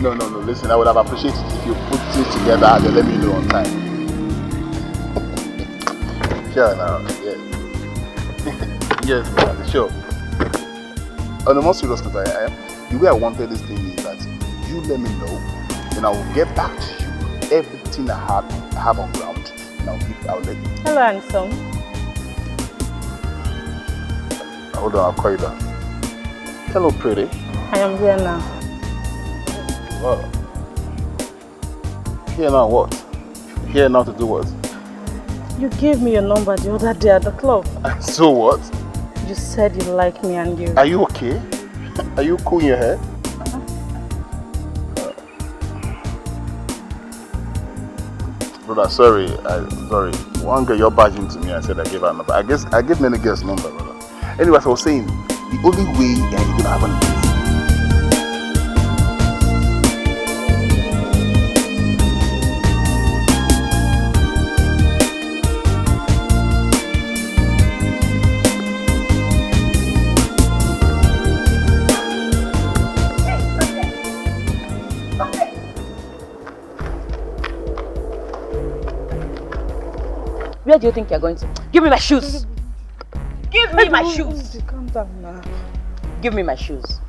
No, listen, I would have appreciated it if you put it together and then let me know on time. Sure, now, yes. Yes, man, sure. On the most serious note, the way I wanted this thing is that you let me know, then I will get back to you everything I have on ground, and I'll let you. Hello, handsome. Hold on, I'll call you back. Hello, pretty. I am here now. Well, here now what? Here now to do what? You gave me your number the other day at the club. So what? You said you like me and you... Are you okay? Are you cool in your head? Brother, sorry. One girl you're barging to me, I said I gave her a number. I guess I gave many girls number, brother. Anyway, as I was saying, the only way you're gonna have an Where do you think you're going to? Give me my shoes! Give me my shoes! Calm down now. Give me my shoes.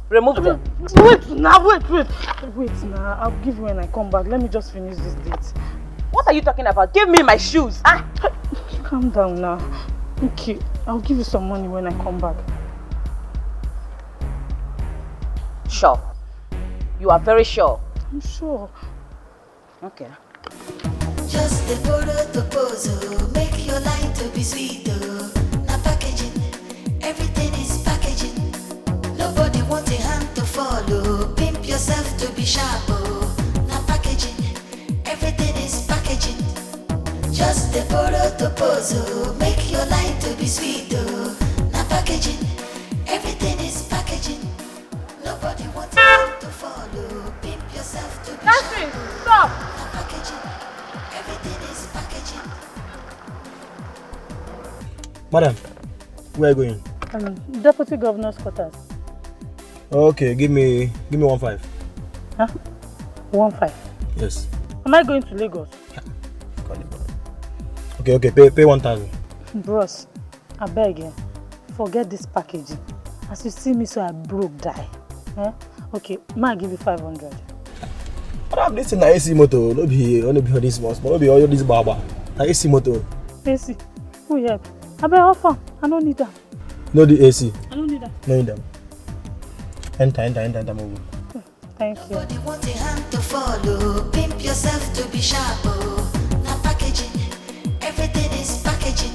Remove them. Wait now, wait now. I'll give you when I come back. Let me just finish this date. What are you talking about? Give me my shoes! Ah! Calm down now. Okay, I'll give you some money when I come back. Sure. You are very sure. I'm sure. Okay. Just the photo to pose, make your life to be sweet, na packaging, everything is packaging. Nobody wants a hand to follow, pimp yourself to be sharp, na packaging, everything is packaging. Just the photo to pose, make your life to be sweet, na packaging, everything is packaging. Nobody wants a hand to follow, pimp yourself to be sharp. Stop! Na packaging. Everything is packaging. Madam, where are you going? Deputy Governor's quarters. Okay, give me 1.5. Huh? 1.5? Yes. Am I going to Lagos? Okay, pay 1,000. Bros, I beg you, forget this packaging. As you see me, so I broke die. Eh? Okay, may I give you 500? Madam, this is an AC motor. No be all this small, no be all this baba. Na AC motor. AC? Who help? I beg offer. I don't need that. No the AC. I don't need that. No need them. Enter move. Thank you. Nobody wants a hand to follow. Pimp yourself to be sharp. Na packaging. Everything is packaging.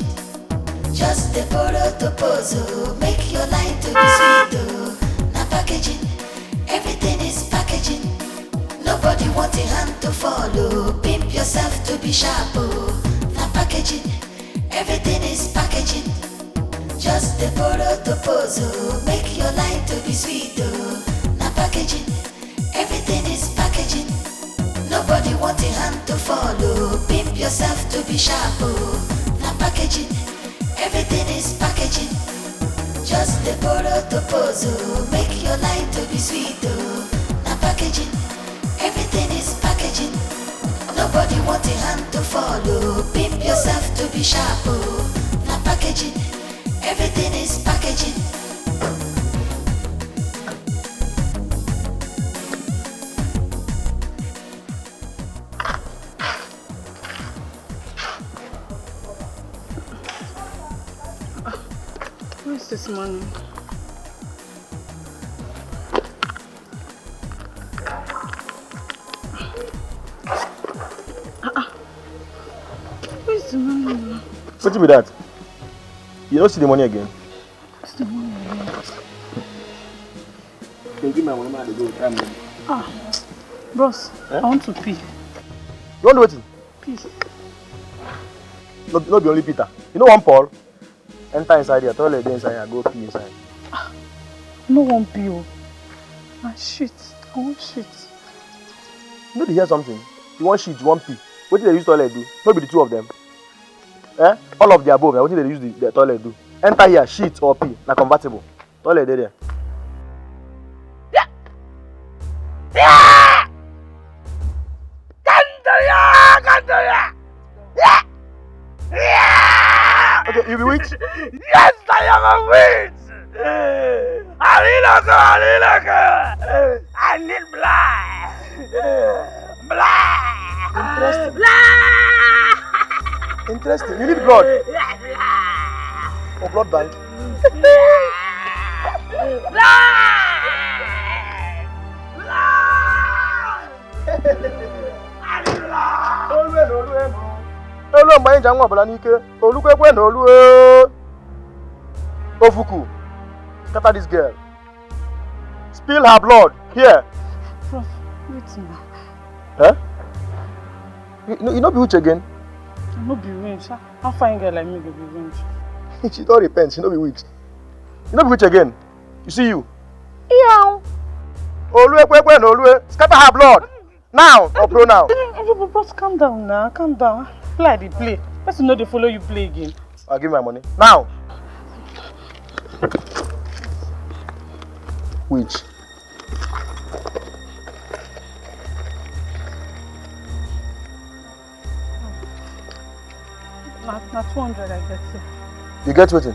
Just the photo to pose. Make your life to be sweet. Na packaging. Everything is packaging. Nobody wants a hand to follow. Pimp yourself to be sharp. Na packaging. Everything is packaging. Just the photo to pose. Make your life to be sweet. Na packaging. Everything is packaging. Nobody wants a hand to follow. Pimp yourself to be sharp. Na packaging. Everything is packaging. Just the photo to pose. Make your life to be sweet. Na packaging. Everything is packaging. Nobody wants a hand to follow. Pimp yourself to be sharp. Na packaging. Everything is packaging. Where's this money? Where's the money? What be that? You don't see the money again? Where's the money again? Can you give me my money and go time? Bros, Eh? I want to pee. You want to wait? Pee. Not be only Peter. You know one Paul? Enter inside here, toilet inside and go pee inside. No one pee. Shit. I want shit. You know they hear something? You want shit, you want pee. What did they use toilet do? Maybe the two of them. Eh? All of the above. What did they use the toilet do? Enter here, shit or pee. Na convertible. What are they there? Okay, you be witch? Yes, I am a witch! I need blood! Blood! Interesting. Blood! Interesting. You need blood? For blood bank? Hello, my young Balanike. Olukwe no Lue. Ofuku. Scatter this girl. Spill her blood. Here. Prof, wait now. Huh? You know be witch again? I'm not be witch. How fine girl like me go be witch? She don't repent. She no be witch. You know be witch again? You see you? Yeah. Olukwe no Lue. Scatter her blood. Now or pro now? Bros, calm down now. Calm down. Play the play. Person know they follow you play again. I'll give you my money. Now. Which? Not 200 I get it. You get waiting?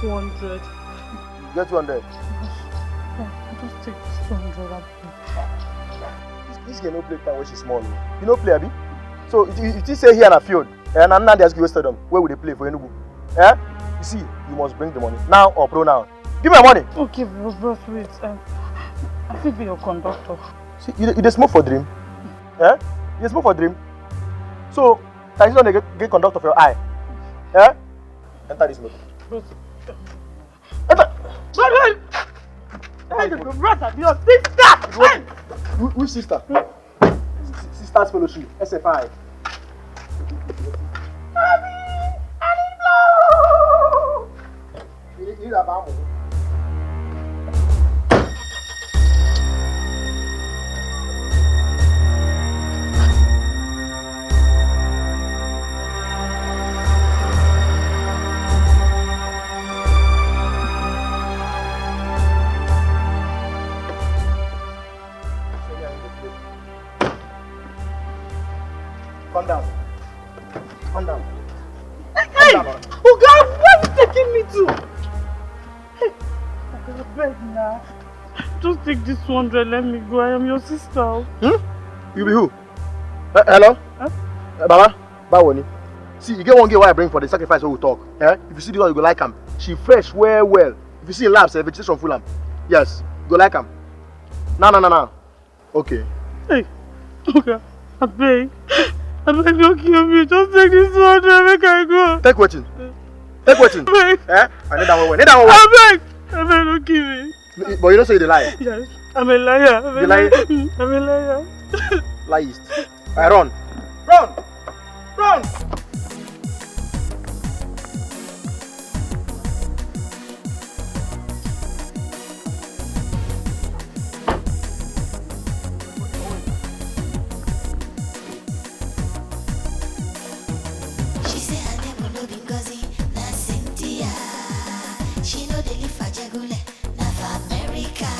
200. You get 200. Just take this 200 up. This girl no play time when she's small. You know play, Abi? So if you say here in a field, and I'm not asking you stadium, where would they play for Enugu? Eh? You see, you must bring the money. Now or pro now. Give me my money. Okay, bros, wait. I feel be your conductor. See, you smoke for dream. Eh? You smoke for dream. So, can you not get conductor for your eye? Eh? Enter this motor. Bros. Enter. Your brother, your sister! Which sister? Sister's fellowship, SFI. You need a bamboo. Calm down. Calm down. Hey! Oh God, where are you taking me to? Hey, I beg now. Just take this 200, let me go. I am your sister. You be who? Hello? Huh? Baba? Bawoni. See, you get one girl why I bring for the sacrifice where we talk. Eh? If you see this one, you go like him. She fresh, well. If you see labs, vegetation full am. Yes, you go like him. No. Okay. Hey, okay, I beg. Don't kill me. Just take this 200, make I go. Take waiting. Take waiting. Eh? I need that one. I beg, don't kill me. But you don't say the lie. Yes, I'm a liar. You lie? I'm a liar. Liest. I run. Run! She say her name will no be Ngozi, na Cynthia. She know they live for Jagule, na for America.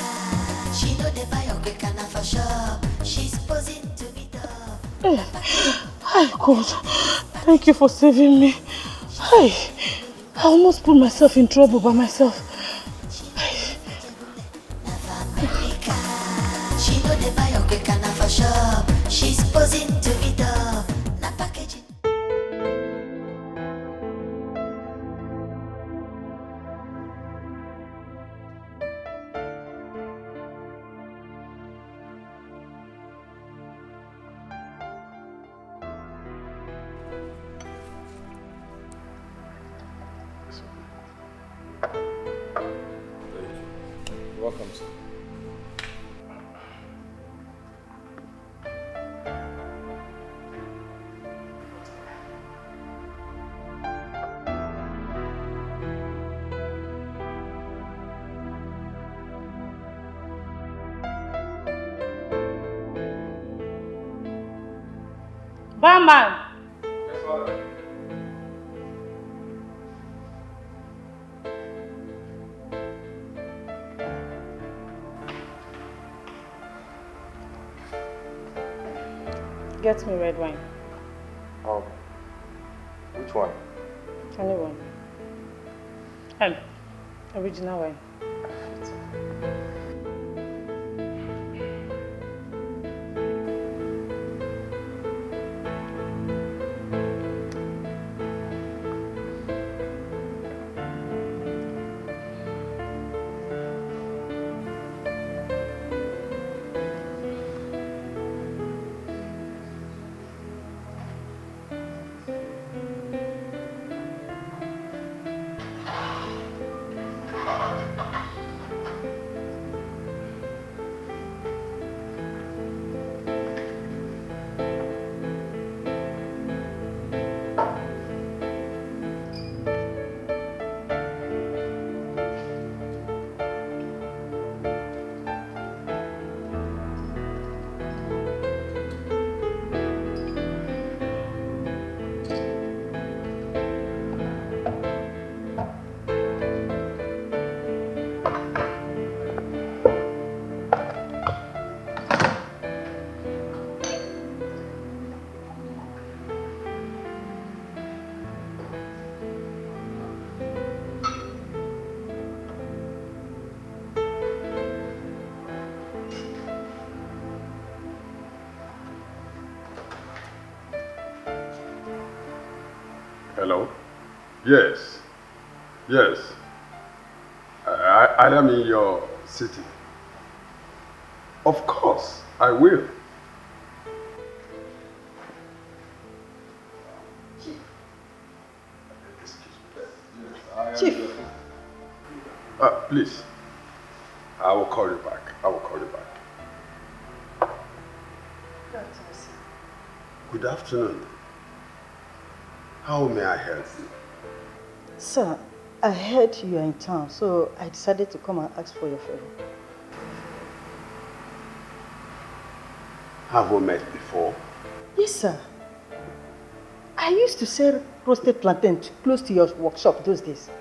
She know they buy Okweka, na for shop. She's posing to be tough. Hi, God. Thank you for saving me. Hey, I almost put myself in trouble by myself. She know they buy Okweka, na for shop. She's posing to be tough. Na packaging. Welcome, sir. Barman! Yes, father. Get me red wine. Which one? Anyone. Original wine. Hello? Yes. Yes. I am in your city. Of course, I will. Chief. Please. I will call you back. I will call you back. Good afternoon. How may I help you? Sir, I heard you are in town, so I decided to come and ask for your favor. Have we met before? Yes, sir. I used to sell roasted plantain close to your workshop those days.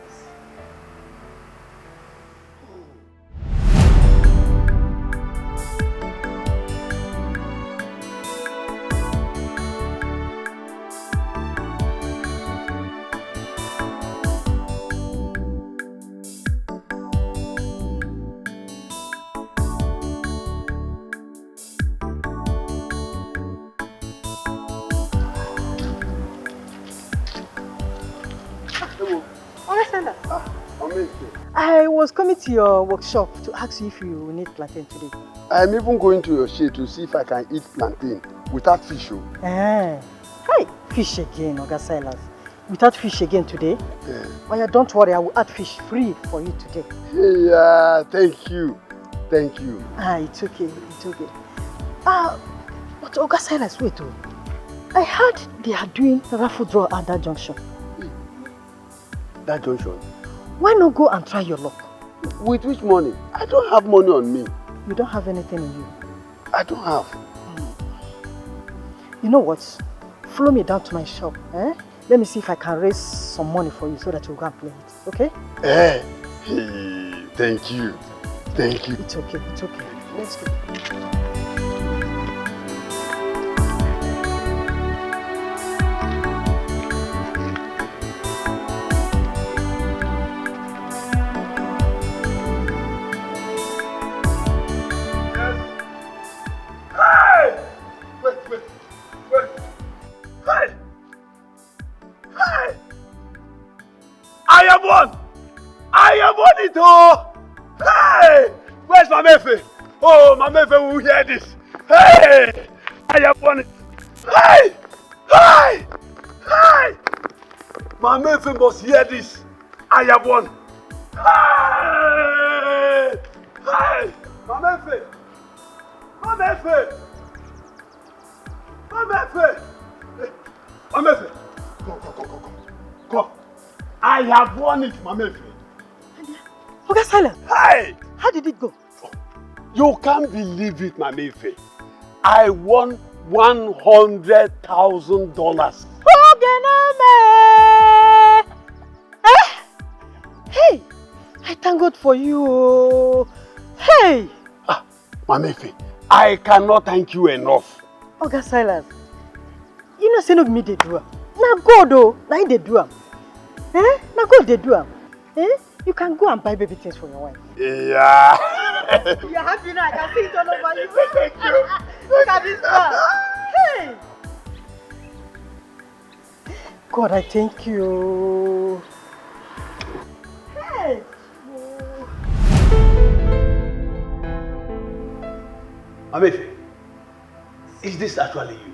I was coming to your workshop to ask you if you need plantain today. I'm even going to your shade to see if I can eat plantain without fish. Hey, fish again, Oga Silas. Without fish again today? Yeah. Oh yeah, don't worry, I will add fish free for you today. Yeah, thank you. Thank you. It's okay, it's okay. But Oga Silas, wait. I heard they are doing raffle draw at that junction. That junction? Why not go and try your luck? With which money? I don't have money on me. You don't have anything in you? I don't have. You know what? Follow me down to my shop. Let me see if I can raise some money for you so that you can play it. Okay? Hey, thank you. Thank you. It's okay, it's okay. Let's go. Hey! Where's my Mefe? Oh, my Mefe will hear this. Hey! I have won it. Hey! Hey! Hey! My Mefe must hear this. I have won. Hey! Hey! My Mefe! My Mefe! My Mefe! My Mefe! Come. I have won it, my Mefe. Oga Silas. Hey! How did it go? You can't believe it, my Mefe. I won $100,000. Hey! I thank God for you. Hey! My Mefe, I cannot thank you enough. Oga Silas, You know, say no me they do am. Now God though, now they do am. Eh? Now God they do am. Eh? You can go and buy baby things for your wife. Yeah. You're happy now. I can see it all over you. Thank you. Look at this man. Hey. God, I thank you. Hey. Amefe, is this actually you?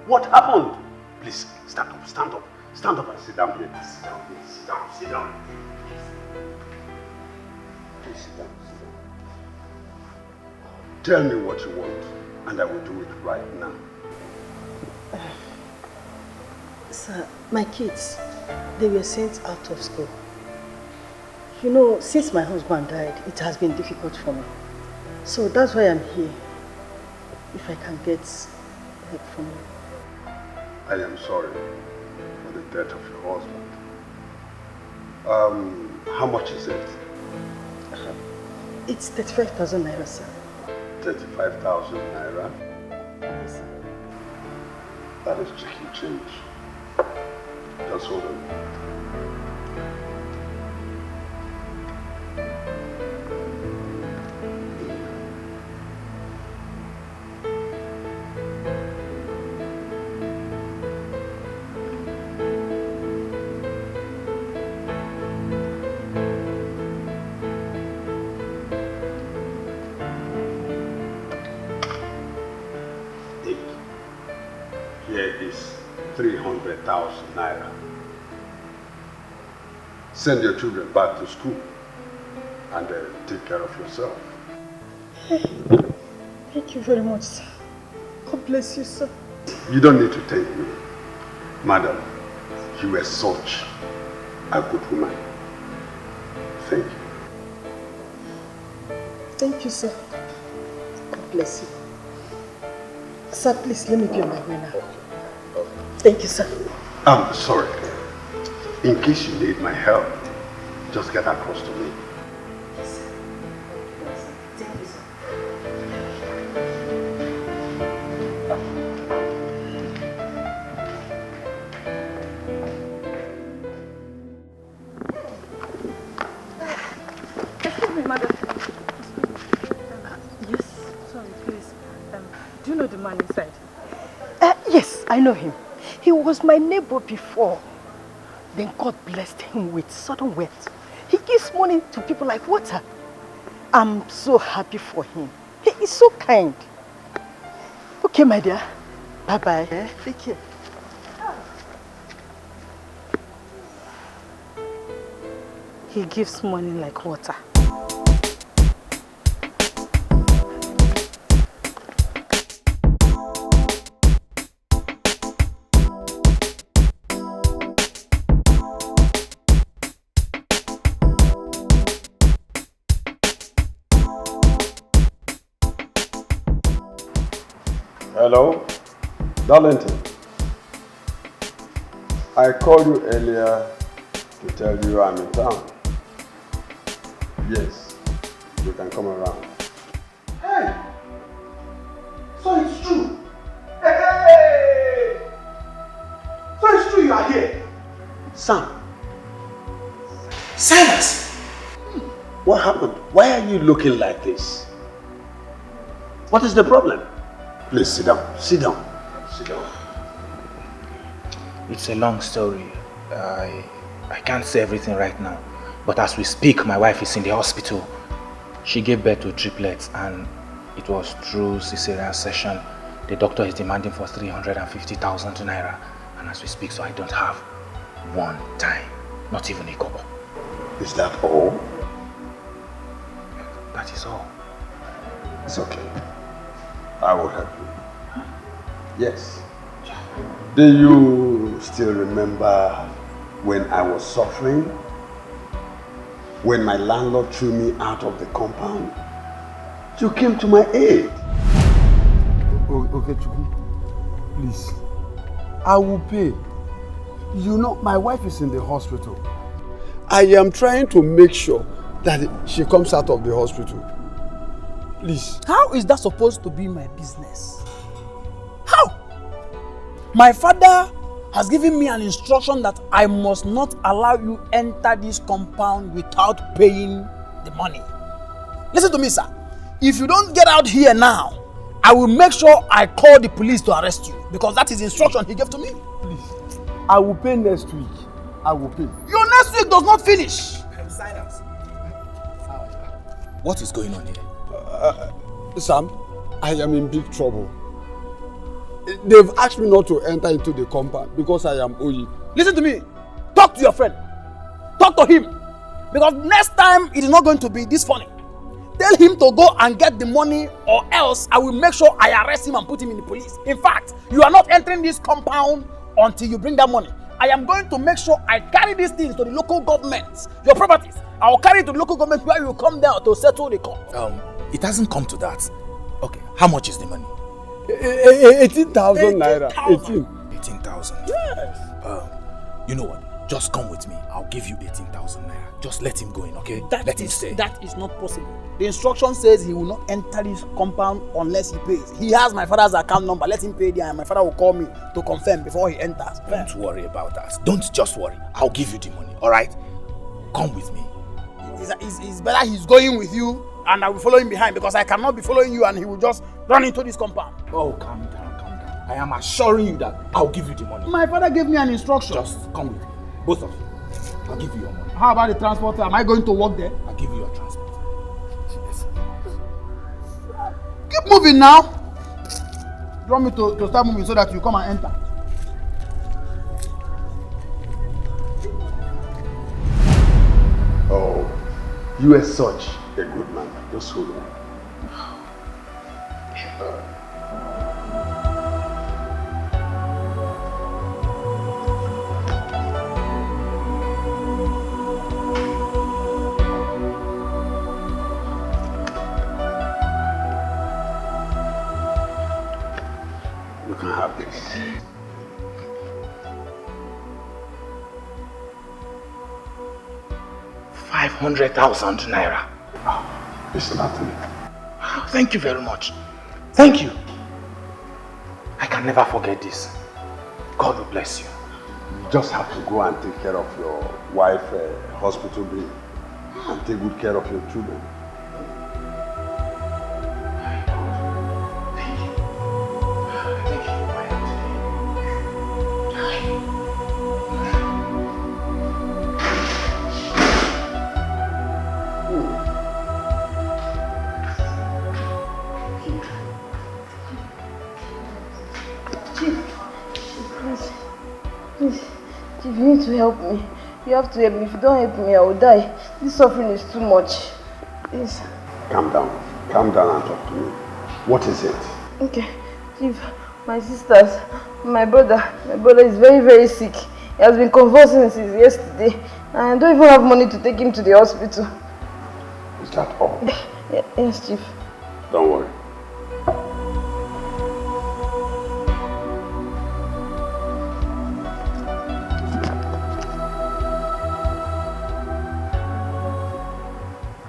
What happened? Please, stand up, stand up. Stand up and sit down here. Sit down, please. Sit down, sit down. Please sit down, sit down. Tell me what you want, and I will do it right now. Sir, my kids, they were sent out of school. You know, since my husband died, it has been difficult for me. So that's why I'm here. If I can get help from you. I am sorry for the death of your husband. How much is it? It's 35,000 naira, sir. 35,000 naira? Yes, sir. That is chicken change. Just hold on. Here is 300,000 naira. Send your children back to school and take care of yourself. Thank you very much, sir. God bless you, sir. You don't need to thank me. Madam, you were such a good woman. Thank you. Thank you, sir. God bless you. Sir, please let me be on my way now. Thank you, sir. I'm sorry. In case you need my help, just get across to me. Yes, sir. Thank you, sir. Excuse me, madam. Yes, sorry, please. Do you know the man inside? Yes, I know him. He was my neighbor before. Then God blessed him with sudden wealth. He gives money to people like water. I'm so happy for him. He is so kind. Okay, my dear. Bye-bye. Take care. He gives money like water. Hello, Darlington. I called you earlier to tell you I'm in town. Yes, you can come around. Hey! So it's true. Hey! So it's true you are here. Sam, Silas! what happened? Why are you looking like this? What is the problem? Please sit down. Sit down. Sit down. It's a long story. I can't say everything right now. But as we speak, my wife is in the hospital. She gave birth to triplets and it was through cesarean section. The doctor is demanding for 350,000 naira. And as we speak, so I don't have one time, not even a kobo. Is that all? That is all. It's okay. I will help you. Yes. Do you still remember when I was suffering? When my landlord threw me out of the compound? You came to my aid. Okay, Chukwu. Please. I will pay. You know, my wife is in the hospital. I am trying to make sure that she comes out of the hospital. Please. How is that supposed to be my business? How? My father has given me an instruction that I must not allow you enter this compound without paying the money. Listen to me, sir. If you don't get out here now, I will make sure I call the police to arrest you because that is the instruction he gave to me. Please, I will pay next week. I will pay. Your next week does not finish. Silence. What is going on here? Sam, I am in big trouble. They've asked me not to enter into the compound because I am Oyi. Listen to me. Talk to your friend. Talk to him. Because next time it is not going to be this funny. Tell him to go and get the money or else I will make sure I arrest him and put him in the police. In fact, you are not entering this compound until you bring that money. I am going to make sure I carry these things to the local governments, your properties. I will carry it to the local government where you will come down to settle the court. It hasn't come to that. Okay, how much is the money? 18,000 naira. 18,000. Yes. You know what? Just come with me. I'll give you 18,000 naira. Just let him go in, okay? Let him stay. That is not possible. The instruction says he will not enter this compound unless he pays. He has my father's account number. Let him pay there and my father will call me to confirm before he enters. Don't worry about that. Don't just worry. I'll give you the money, alright? Come with me. It's better he's going with you and I will follow him behind because I cannot be following you and he will just run into this compound. Oh, calm down, calm down. I am assuring you that I'll give you the money. My father gave me an instruction. Just come with me. Both of you. I'll give you your money. How about the transport? Am I going to work there? I'll give you your transport. Yes. Keep moving now. You want me to start moving so that you come and enter? Oh, you are such a good man. Just hold on. You can have this. 500,000 naira. Oh, it's nothing. Thank you very much. Thank you. I can never forget this. God will bless you. You just have to go and take care of your wife, hospital bill, and take good care of your children. Thank you. Thank you for my help Please, Chief, you need to help me. You have to help me. If you don't help me, I will die. This suffering is too much. Please. Calm down. Calm down and talk to me. What is it? Okay, Chief, my sisters, my brother is very, very sick. He has been convulsing since yesterday. And I don't even have money to take him to the hospital. Is that all? Yes, Chief. Don't worry.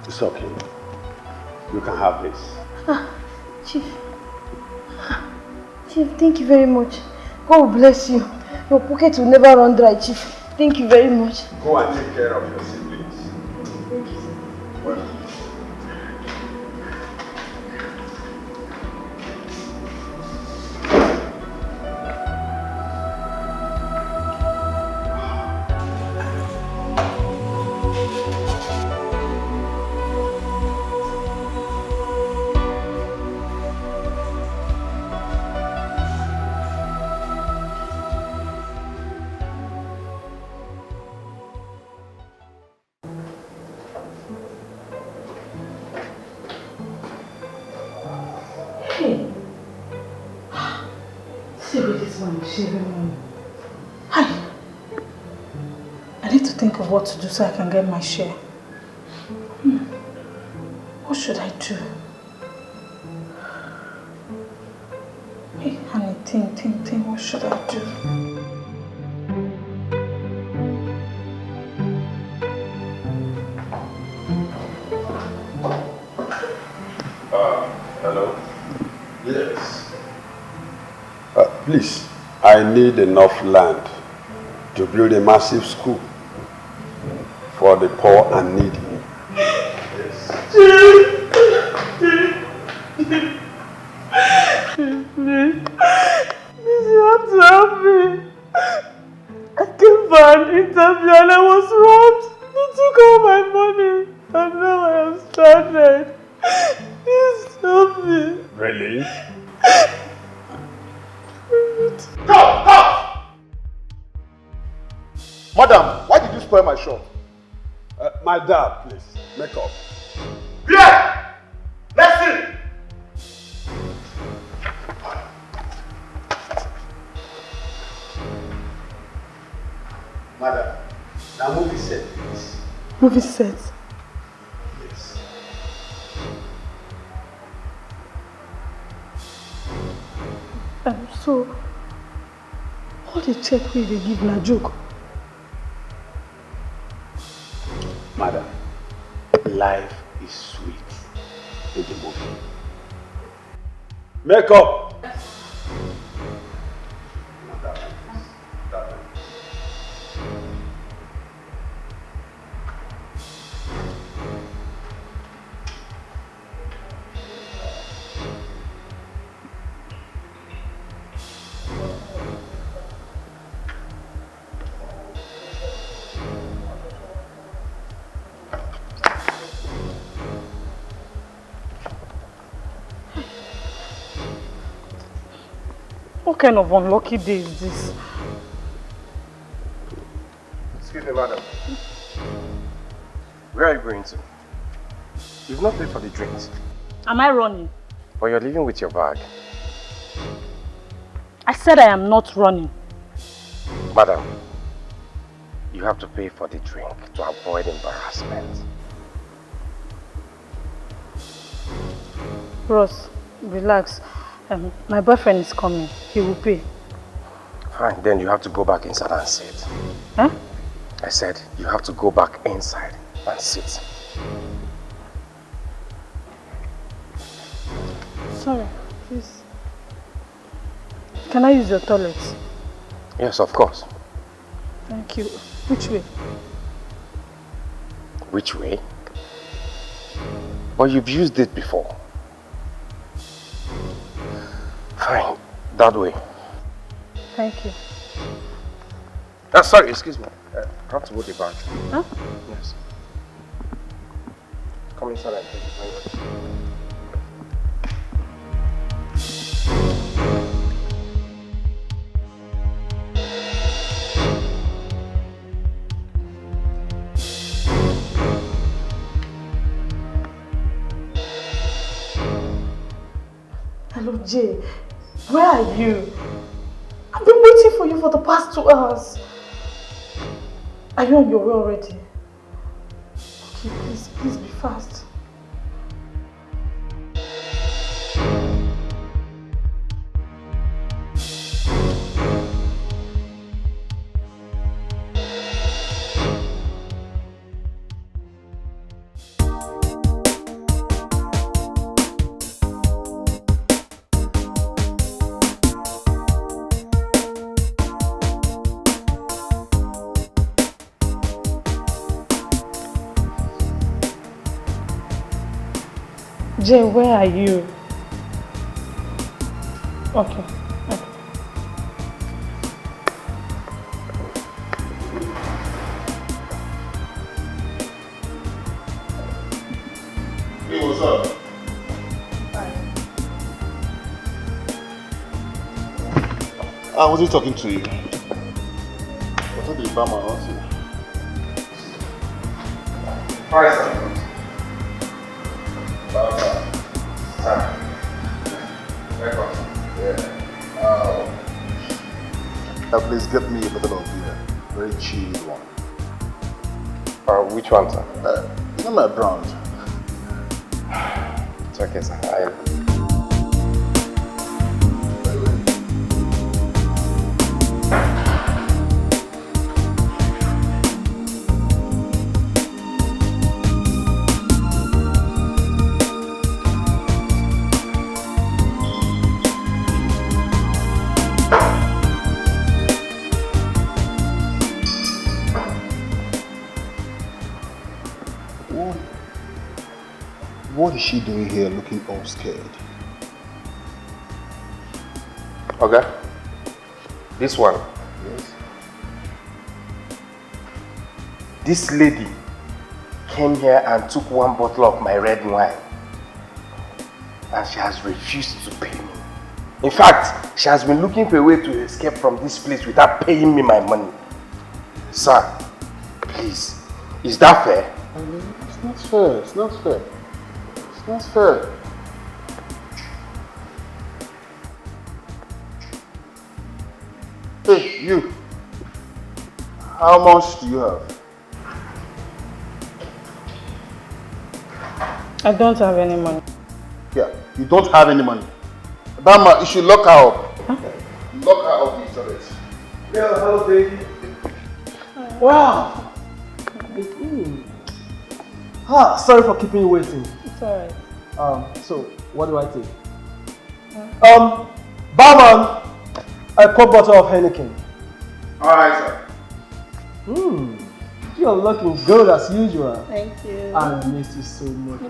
It's okay. You can have this. Chief, thank you very much. God will bless you. Your pocket will never run dry, Chief. Thank you very much. Go and take care of your siblings. Thank you. Well. I need to think of what to do so I can get my share. What should I do? Hey, honey, think, what should I do? Hello? Yes. Please, I need enough land to build a massive school for the poor and needy. Please, you have to help me. I came for an interview and I was robbed. They took all my money and now I am stranded. Please help me. Really? Stop! Madam, why did you spoil my shop? My dad, please, make up. Pierre! Listen! Madam, now movie set, please. Movie set. Yes. So, all the check we dey give na joke. Madam, life is sweet in the movie. Make up! What kind of unlucky day is this? Excuse me, madam. Where are you going to? You've not paid for the drinks. Am I running? But you're leaving with your bag. I said I am not running. Madam, you have to pay for the drink to avoid embarrassment. Ross, relax. My boyfriend is coming. He will pay. Fine, then you have to go back inside and sit. Huh? I said you have to go back inside and sit. Sorry, please. Can I use your toilet? Yes, of course. Thank you. Which way? Which way? But you've used it before. Fine, that way. Thank you. Sorry, excuse me. I have to go to the bathroom. Huh? Yes. Come inside and take it. Hello, Jay. Where are you? I've been waiting for you for the past 2 hours. Are you on your way already? Okay, please be fast. Jay, where are you? Okay. Hey, what's up? I wasn't talking to you. What did you buy my house? Hi, sir. Please get me a bottle of beer. Very chilled one. Which one, sir? You know my brand. It's okay, sir. What is she doing here looking all scared? Okay. This one. Yes. This lady came here and took one bottle of my red wine. And she has refused to pay me. In fact, she has been looking for a way to escape from this place without paying me my money. Sir, please, is that fair? It's not fair. It's not fair. It's not fair. Hey, you. How much do you have? I don't have any money. Yeah, you don't have any money. That man, you should lock her up. Huh? Lock her up, these toilets. Yeah, hello, baby. Wow. Sorry for keeping you waiting. It's alright. So what do I take? Barman, a quart bottle of Heineken. Alright, sir. You're looking good as usual. Thank you. I miss you so much.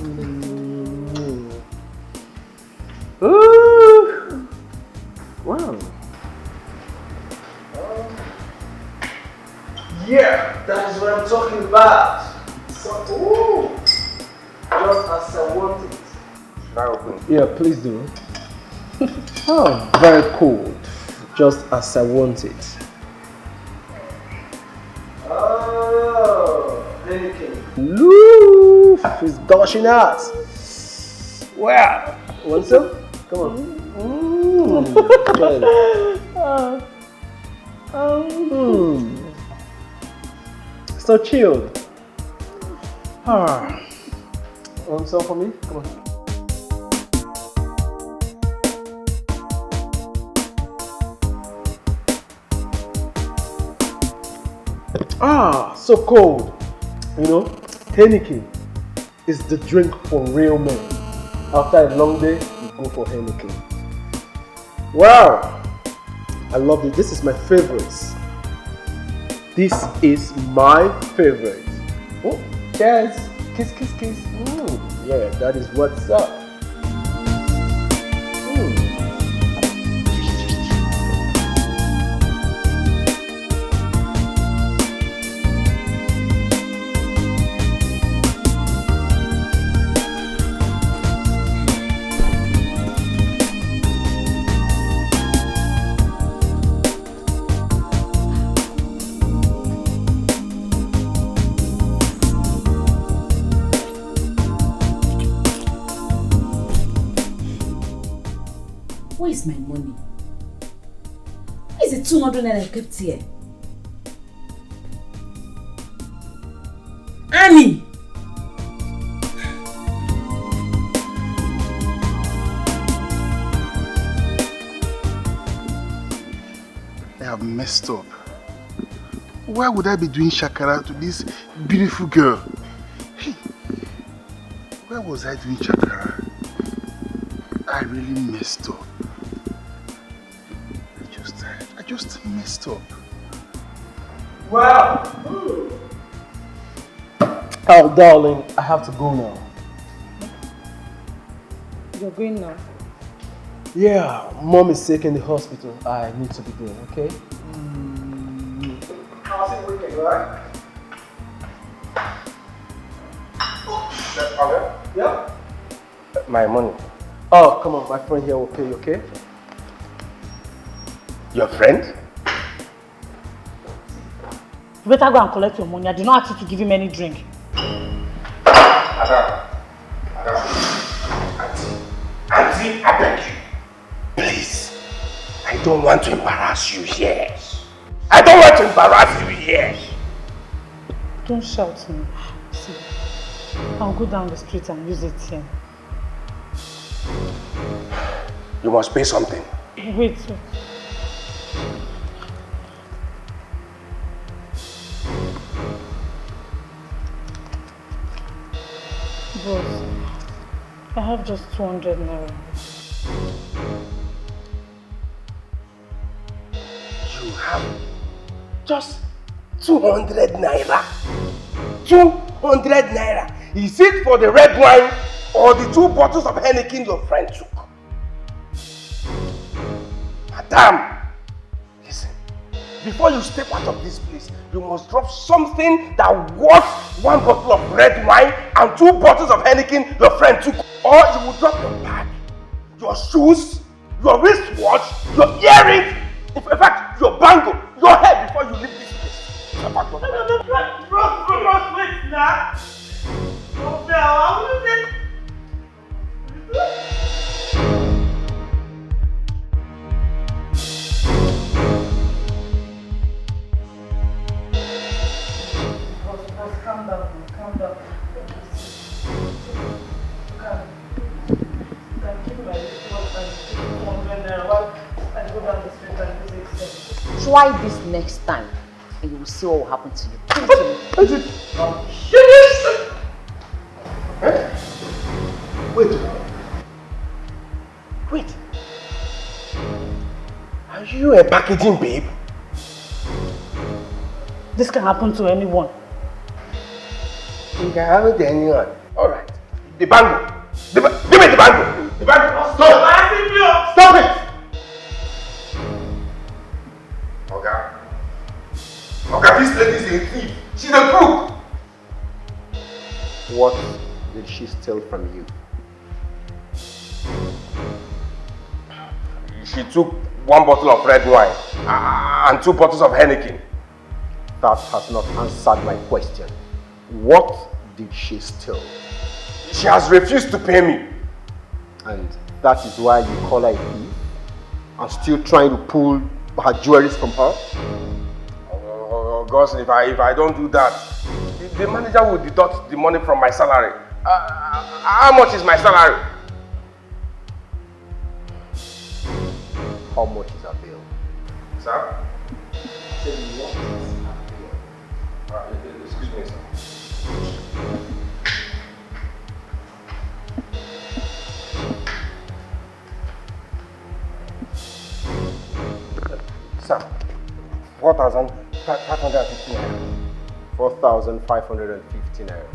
Ooh. Wow. Yeah, that is what I'm talking about. So, ooh. Just as I want it. Should I open? Yeah, please do. Oh, very cold. Just as I want it. Oh, Heineken. He's gushing out. Wow. Want some? Come on. So chilled. Want some for me? Come on. So cold. You know, Heineken is the drink for real men. After a long day, you go for Heineken. Wow! I love it. This is my favorite. This is my favorite. Oh, cheers! Kiss, kiss, kiss. Yeah, that is what's up. Where is my money? Where is the 200 naira I kept here? Annie! I have messed up. Why would I be doing shakara to this beautiful girl? Hey, where was I doing shakara? I really messed up. I just messed up. Wow! Oh, darling, I have to go now. You're going now? Yeah, mom is sick in the hospital. I need to be there, okay? I'll see you weekend, alright? Yeah? My money. Oh, come on, my friend here will pay you, okay? Your friend? You better go and collect your money. I do not ask you to give him any drink. Auntie, I beg you. Please. I don't want to embarrass you here. I don't want to embarrass you here. Don't shout me. See, I'll go down the street and use ATM. You must pay something. Wait. Boss, I have just 200 naira. You have just 200 naira? 200 naira? Is it for the red wine or the 2 bottles of Heineken your friend took. Madam, listen, before you step out of this place, you must drop something that worth 1 bottle of red wine and 2 bottles of Heineken your friend took. Or you will drop your bag, your shoes, your wristwatch, your earrings, in fact, your bangle, your hair before you leave this place. Wait now. Calm down. Try this next time and you will see what will happen to you. Wait. Are you a packaging babe? This can happen to anyone. It can happen to anyone. Alright. The bangle. Give me the bangle. The bangle. Stop it! Okay, this lady is a thief. She's a crook. What did she steal from you? She took 1 bottle of red wine and 2 bottles of Heineken. That has not answered my question. What did she steal? She has refused to pay me. And that is why you call her a thief? And still trying to pull her jewelries from her? Oh, God, if I don't do that, the manager will deduct the money from my salary. How much is my salary? How much is her bill? Sir? Excuse me, sir. Sir, 4,550 naira. 4,550 naira.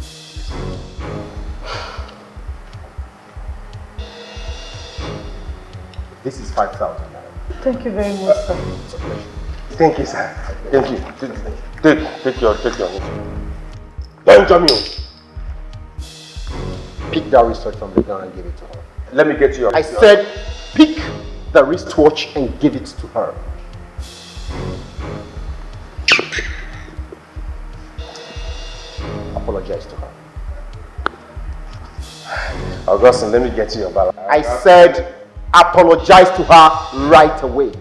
This is 5,000 naira. Thank you very much, sir. Thank you, sir. Thank you. Take your Don't jump me. Pick that wristwatch from the ground and give it to her. Let me get you. I said, pick the wristwatch and give it to her. Apologize to her. Augustine, let me get you your balance. I said, apologize to her right away.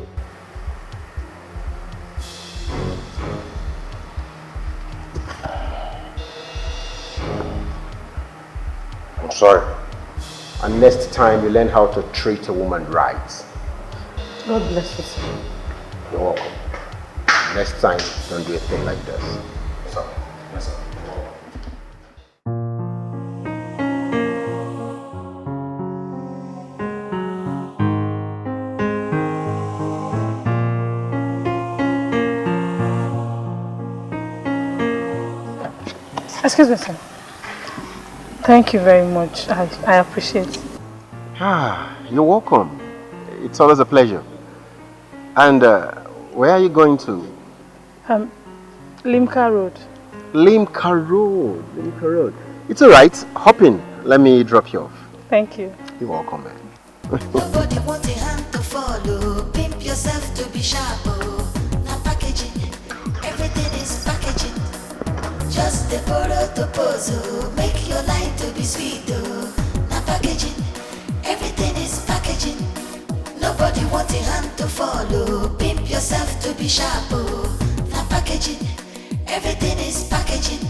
I'm sorry. And next time you learn how to treat a woman right. God bless you, sir. You're welcome. Next time, don't do a thing like this. Yes, sir. Yes, sir. Excuse me, sir. Thank you very much. I appreciate it. You're welcome. It's always a pleasure. And where are you going to? Limca Road. Limca Road. It's alright. Hop in. Let me drop you off. Thank you. You're welcome, man. Nobody wants a hand to follow. Pimp yourself to be sharp. Now packaging, everything is packaging. Just the photo to pose. Make your line to be sweet. Now packaging, everything is packaging. Nobody wants a hand to follow. Pimp yourself to be sharp. Now packaging, everything is packaging.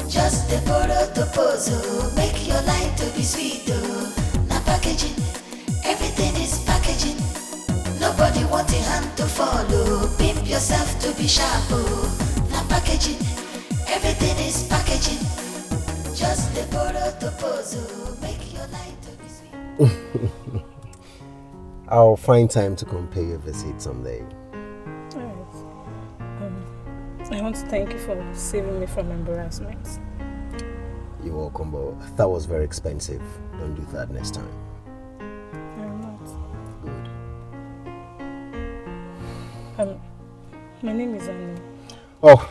Just the photo to pose. Make your line to be sweet. Now packaging, everything is packaging. Nobody wants a hand to follow. Pimp yourself to be sharp. Now packaging, everything is packaging. Just the photo to pose. Make your line to be sweet. I'll find time to come pay you a visit someday. Alright. I want to thank you for saving me from embarrassment. You're welcome, but that was very expensive. Don't do that next time. I'm not. Good. My name is Onny. Oh,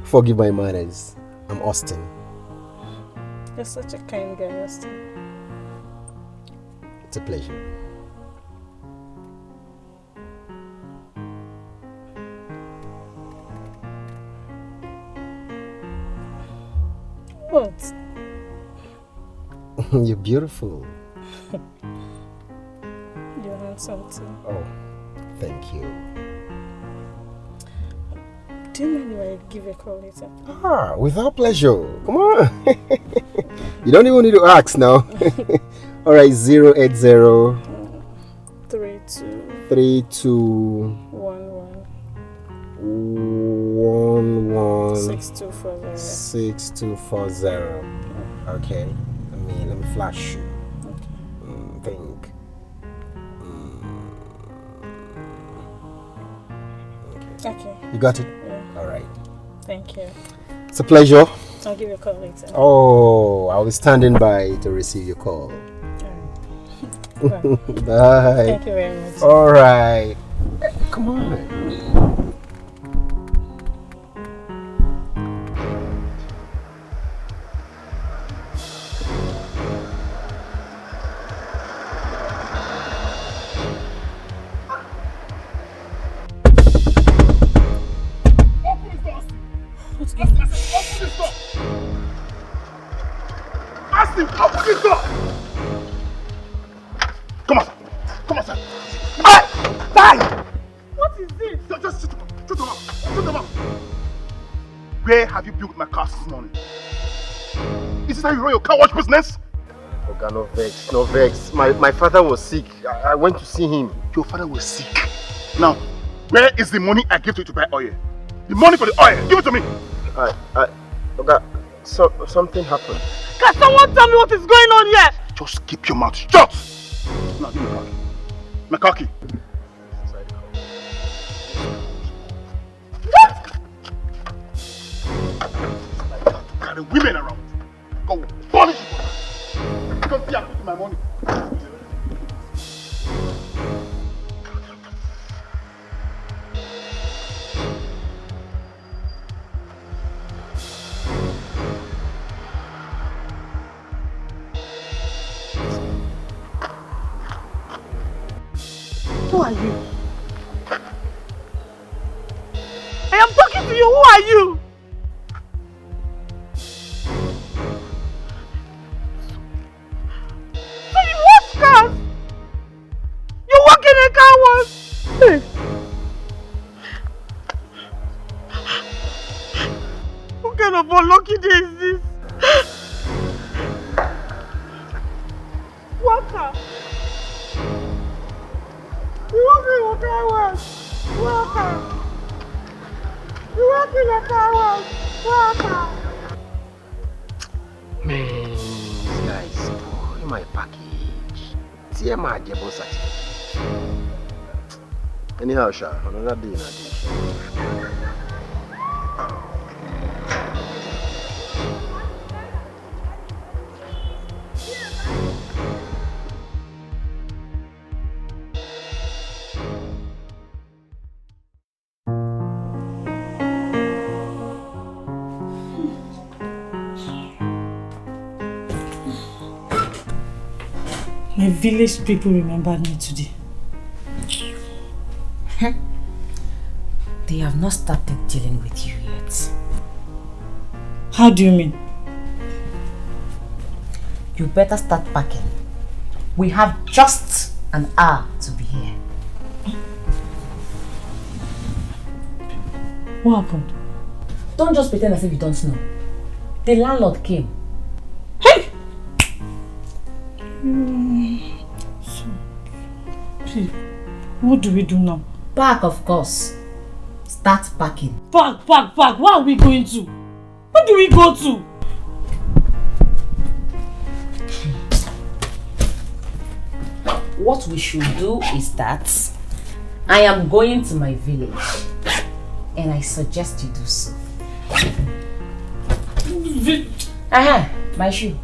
forgive my manners. I'm Austin. You're such a kind guy, Austin. It's a pleasure. What? You're beautiful. You're handsome too. Oh, thank you. Do you mind if I give a call later? Ah, without pleasure. Come on. You don't even need to ask now. All right, 080 32 11 6240. Okay, let me flash you. Think. Okay. You got it? Yeah. All right. Thank you. It's a pleasure. I'll give you a call later. Oh, I'll be standing by to receive your call. Alright. Bye. Thank you very much. All right. Come on. Where have you built my car this morning? Is this how you run your car wash business? Oga, no vex. My father was sick. I went to see him. Your father was sick. Now, where is the money I gave to you to buy oil? The money for the oil, give it to me. Oga, something happened. Can someone tell me what is going on here? Just keep your mouth shut. Now, give me my car key. Carry women around. Go punish you. Don't be after my money. Who are you? I am talking to you. Who are you? So you wash cars? You work in a car wash? Hey. What kind of unlucky day is this? Worker. You work in a car wash? Worker. You work in a car wash? Worker. Man, this guy is spoiling my package. See my Jebo certificate. Anyhow, Sha, another day. My village people remembered me today. They have not started dealing with you yet. How do you mean? You better start packing. We have just an hour to be here. What happened? Don't just pretend as if you don't know. The landlord came. Hey! So, what do we do now? Pack, of course. Start packing. Pack. Where are we going to? Where do we go to? What we should do is that I am going to my village and I suggest you do so. My shoe.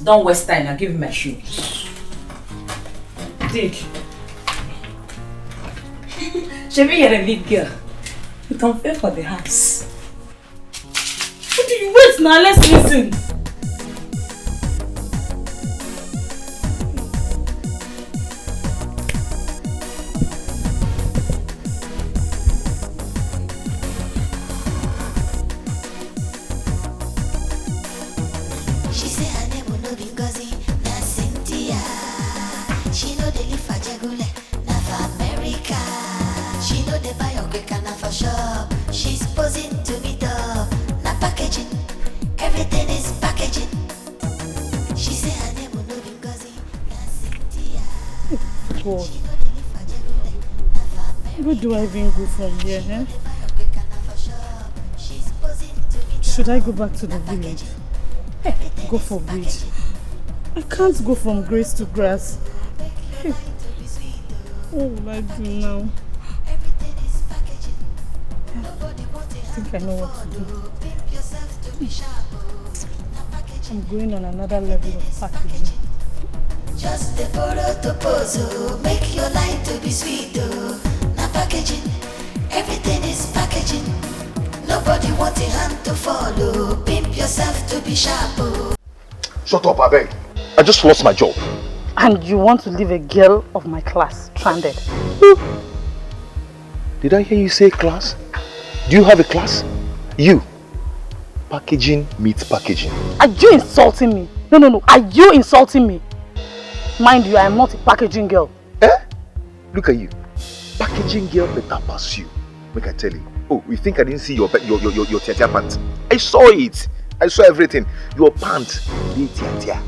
Don't waste time, I'll give you my shoe. Take. Shebi, you're a big girl. You can pay for the house. What do you wait now? Let's listen. She say her name will no be Ngozi, na Cynthia. She know they live for Jagule, na for America. She know they buy Okweka, na for shop. She's posing to meet up, na packaging. Everything is packaging. She say her name will no be Ngozi, na Cynthia. God. Where do I even go from here, eh? Should I go back to the village? Go for bridge. I can't go from grace to grass. Hey. What will I do now? I think I know what to do. I'm going on another level of packaging. Just the photo to pose, oh. Make your life to be sweet, oh. Now packaging, everything is packaging. Nobody wants a hand to follow. Pimp yourself to be sharp, oh. Shut up, I beg. I just lost my job. And you want to leave a girl of my class stranded? Did I hear you say class? Do you have a class? You. Packaging meets packaging. Are you insulting me? No. Are you insulting me? Mind you, I am not a packaging girl. Eh? Look at you. Packaging girl better pass you. Make I tell you. Oh, you think I didn't see your tia pants? I saw it. I saw everything. Your pants, they tia.